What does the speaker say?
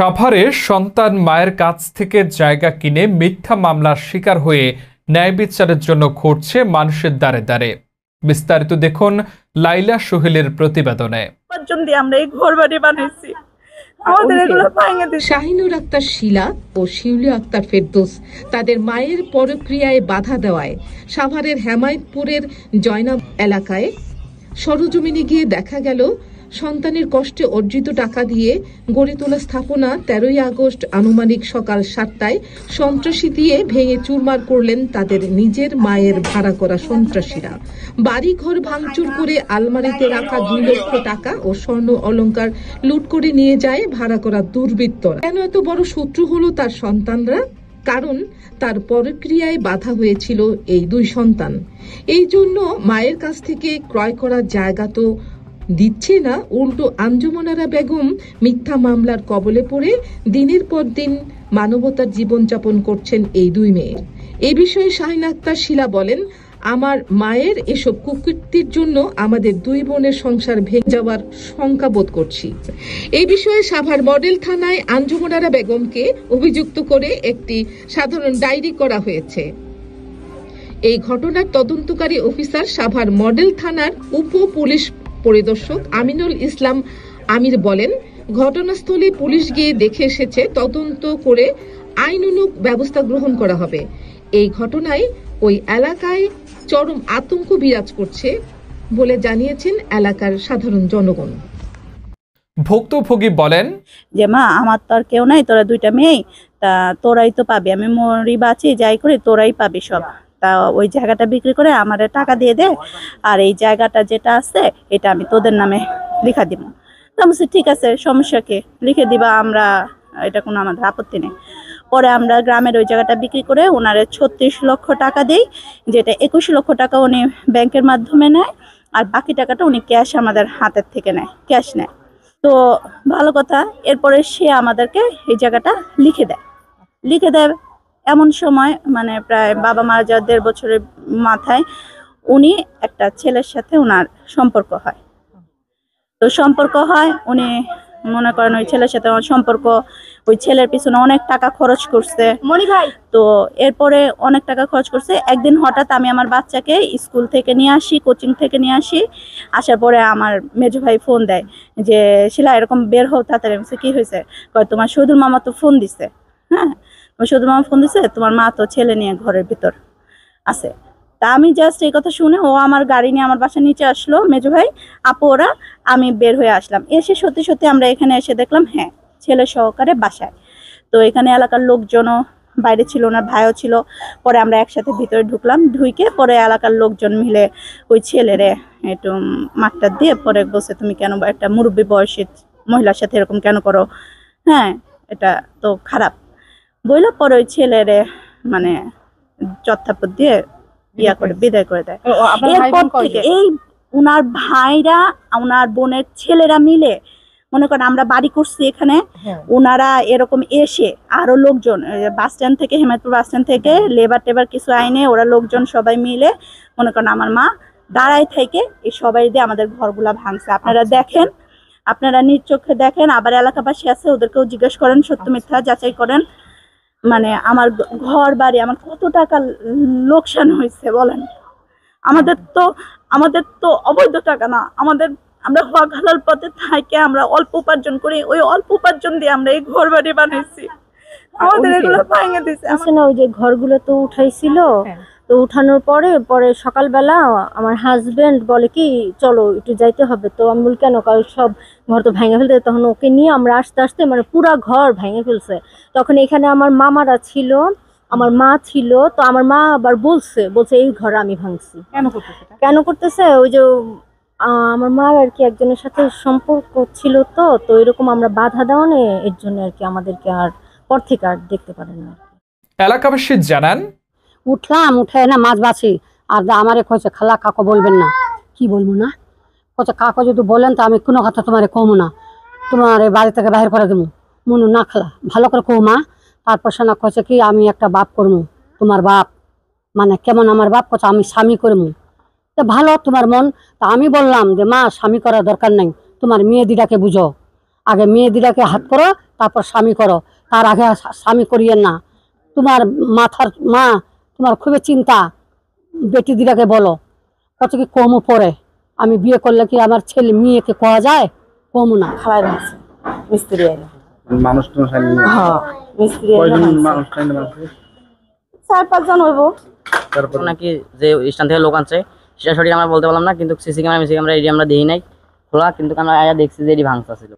সাভারে সন্তান মায়ের কাছ থেকে জায়গা কিনে মিথ্যা মামলার শিকার হয়ে ন্যায় বিচারের জন্য ঘুরছে মানুষের দ্বারে দ্বারে। বিস্তারিত দেখুন লাইলা সোহেলের প্রতিবেদনে। শাহিনুর আক্তার শিলা ও শিউলি আক্তার ফেরদৌস তাদের মায়ের পরক্রিয়ায় বাধা দেওয়ায় সাভারের হেমায়েতপুরের জয়নাব এলাকায় সরজমিনে গিয়ে দেখা গেল সন্তানের কষ্টে অর্জিত টাকা দিয়ে গড়ে তোলা স্থাপনা 13ই আগস্ট আনুমানিক সকাল 7টায় সন্ত্রাসী দিয়ে ভেঙে চুরমার করলেন তাদের নিজের মায়ের ভাড়া করা সন্ত্রাসীরা। বাড়ি ঘর ভাঙচুর করে আলমারিতে রাখা 2 লক্ষ টাকা ও স্বর্ণ অলংকার লুট করে নিয়ে যায় ভাড়া করা দুর্বৃত্তরা। কেন এত বড় শত্রু হলো তার সন্তানরা? কারণ তার পরক্রিয়ায় বাধা হয়েছিল এই 2 সন্তান। এই জন্য মায়ের কাছ থেকে ক্রয় করা জায়গা তো দিচ্ছে না, উল্টো আঞ্জুমানারা বেগম মিথ্যা মামলার কবলে পড়ে দিনের পর দিন মানবতার জীবনযাপন করছেন এই 2 মেয়ে। এই বিষয়ে শাহিন আক্তার শিলা বলেন, আমার মায়ের এসব কুকীর্তির জন্য আমাদের 2 বোনের সংসার ভেঙে যাওয়ার শঙ্কা বোধ করছি। এই বিষয়ে সাভার মডেল থানায় আঞ্জুমানারা বেগমকে অভিযুক্ত করে একটি সাধারণ ডায়েরি করা হয়েছে। এই ঘটনার তদন্তকারী অফিসার সাভার মডেল থানার উপ পুলিশ পরিদর্শক আমিনুল ইসলাম আমির বলেন, ঘটনাস্থলে পুলিশ গিয়ে দেখে এসেছে, তদন্ত করে আইনানুগ ব্যবস্থা গ্রহণ করা হবে। এই ঘটনায় ওই এলাকায় চরম আতঙ্ক বিরাজ করছে বলে জানিয়েছেন এলাকার সাধারণ জনগণ। ভুক্তভোগী বলেন যে মা, আমার তো আর কেউ নাই, তোরা 2টা মেয়ে, তা তোরাই তো পাবি, আমি মরি বাঁচি যাই করি তোরাই পাবি সব, তা ওই জায়গাটা বিক্রি করে আমার টাকা দিয়ে দে, আর এই জায়গাটা যেটা আছে এটা আমি তোদের নামে লিখা দিব। তো বলছি ঠিক আছে, সমস্যাকে লিখে দিবা, আমরা এটা কোনো আমাদের আপত্তি নেই। পরে আমরা গ্রামের ওই জায়গাটা বিক্রি করে ওনারে 36 লক্ষ টাকা দিই, যেটা 21 লক্ষ টাকা উনি ব্যাংকের মাধ্যমে নেয়, আর বাকি টাকাটা উনি ক্যাশ আমাদের হাতের থেকে নেয়, ক্যাশ নেয়। তো ভালো কথা, এরপরে সে আমাদেরকে এই জায়গাটা লিখে দেয়। এমন সময় মানে প্রায় বাবা মারা যাওয়ার 1.5 বছরের মাথায় উনি একটা ছেলের সাথে ওনার সম্পর্ক হয়। তো সম্পর্ক হয়, উনি মনে করেন ওই ছেলের সাথে আমার সম্পর্ক, ওই ছেলের পিছনে অনেক টাকা খরচ করছে মনি ভাই। তো এরপরে অনেক টাকা খরচ করছে। একদিন হঠাৎ আমি আমার বাচ্চাকে স্কুল থেকে নিয়ে আসি, কোচিং থেকে নিয়ে আসি, আসার পরে আমার মেজো ভাই ফোন দেয় যে শিলা এরকম বের হও তাড়াতাড়ি। কি হয়েছে? কয় তোমার শহীদুল মামা তো ফোন দিছে। হ্যাঁ, শহীদুল মামা ফোন দিছে, তোমার মা তো ছেলে নিয়ে ঘরের ভিতর আছে। তা আমি জাস্ট এই কথা শুনে ও আমার গাড়ি নিয়ে আমার বাসার নিচে আসলো, মেজো ভাই আপু ওরা, আমি বের হয়ে আসলাম। এসে সত্যি সত্যি আমরা এখানে এসে দেখলাম হ্যাঁ ছেলে সহকারে বাসায়। তো এখানে এলাকার লোকজনও বাইরে ছিল, ওনার ভাইও ছিল। পরে আমরা একসাথে ভিতরে ঢুকলাম, ঢুকে পরে এলাকার লোকজন মিলে ওই ছেলেরে একটু মাঠটা দিয়ে পরে বসে, তুমি কেন একটা মুরব্বী বয়সী মহিলার সাথে এরকম কেন করো, হ্যাঁ এটা তো খারাপ বইলা। পরে ওই ছেলেরে মানে চত্থাপদ দিয়ে ইয়া করে বিদায় করে দেয়। এরপর থেকে এই উনার ভাইরা, উনার বোনের ছেলেরা মিলে মনে করেন আমরা বাড়ি করছি এখানে, ওনারা এরকম এসে আরো লোকজন বাস স্ট্যান্ড থেকে, হেমায়েতপুর বাস স্ট্যান্ড থেকে লেবার টেবার কিছু আইনে ওরা লোকজন সবাই মিলে মনে করেন আমার মা দাঁড়ায় থেকে এই সবাই দিয়ে আমাদের ঘরগুলা ভাঙছে। আপনারা দেখেন, আপনারা নিজ চোখে দেখেন। আবার এলাকাবাসী আছে, ওদেরকেও জিজ্ঞেস করেন, সত্য মিথ্যা যাচাই করেন। মানে আমার ঘর বাড়ি, আমার কত টাকা লোকসান হয়েছে বলেন। আমাদের তো অবৈধ টাকা না, আমরা হক হালাল পথে থাকি, আমরা অল্প উপার্জন করি, ওই অল্প উপার্জন দিয়ে আমরা এই ঘর বাড়ি বানাইছি। আমাদের এগুলো ভেঙে দিছে। না ওই যে ঘরগুলো তো উঠাইছিল, তো উঠানোর পরে সকালবেলা আমার হাজবেন্ড বলে কি চলো একটু যাইতে হবে। তো আমি বলি কেন? কাল সব ঘর তো ভেঙে ফেলতে। তখন ওকে নিয়ে আমরা আস্তে আস্তে মানে পুরা ঘর ভেঙে ফেলছে। তখন এখানে আমার মামারা ছিল, আমার মা ছিল। তো আমার মা আবার বলছে এই ঘর আমি ভাঙছি। কেন করতেছে? ওই যে আমার মার আর কি একজনের সাথে সম্পর্ক ছিল, তো এরকম আমরা বাধা দেওয়া নেই, এর জন্য আর কি আমাদেরকে আর পর থেকে আর দেখতে পারেন না। এলাকাবাসী জানান, উঠলাম, উঠে না মাছ বাছি, আর আমারে কইছে খালা কাকু বলবেন না। কি বলবো না? কইছে কাকু যদি বলেন তো আমি কোনো কথা তোমারে কমু না, তোমার এই বাড়ি থেকে বাহির করে দেবো। মনু না খালা ভালো করে কৌ মা। তারপর সে না কইছে কি আমি একটা বাপ করবো। তোমার বাপ মানে কেমন? আমার বাপ কইছে আমি স্বামী করবো। তো ভালো তোমার মন। তা আমি বললাম যে মা স্বামী করার দরকার নাই, তোমার মেয়ে দিদাকে বুঝো, আগে মেয়ে দিদাকে হাত করো, তারপর স্বামী করো, তার আগে স্বামী করিয়েন না। তোমার মাথার মা তোমার খুবই চিন্তা, বেটি দিদাকে বলো কত কি কমও পড়ে। আমি বিয়ে করলে কি আমার ছেলে মেয়েকে কোয়া যায়? কমও না। খালাই ভাঙছে মিস্ত্রি আইলো। মানুষ তো হ্যাঁ মিস্ত্রি আইলো কয়জন ভাঙছে। মানুষ টাইনে মানুষ 4-5 জন হইব। তারপর নাকি যে স্থান থেকে লোক আনছে সেটা সঠিক আমরা বলতে পারলাম না, কিন্তু সিসি ক্যামেরা এটি আমরা দেখি নাই খোলা, কিন্তু আমরা আয়া দেখছি যে এটি ভাঙচা ছিল।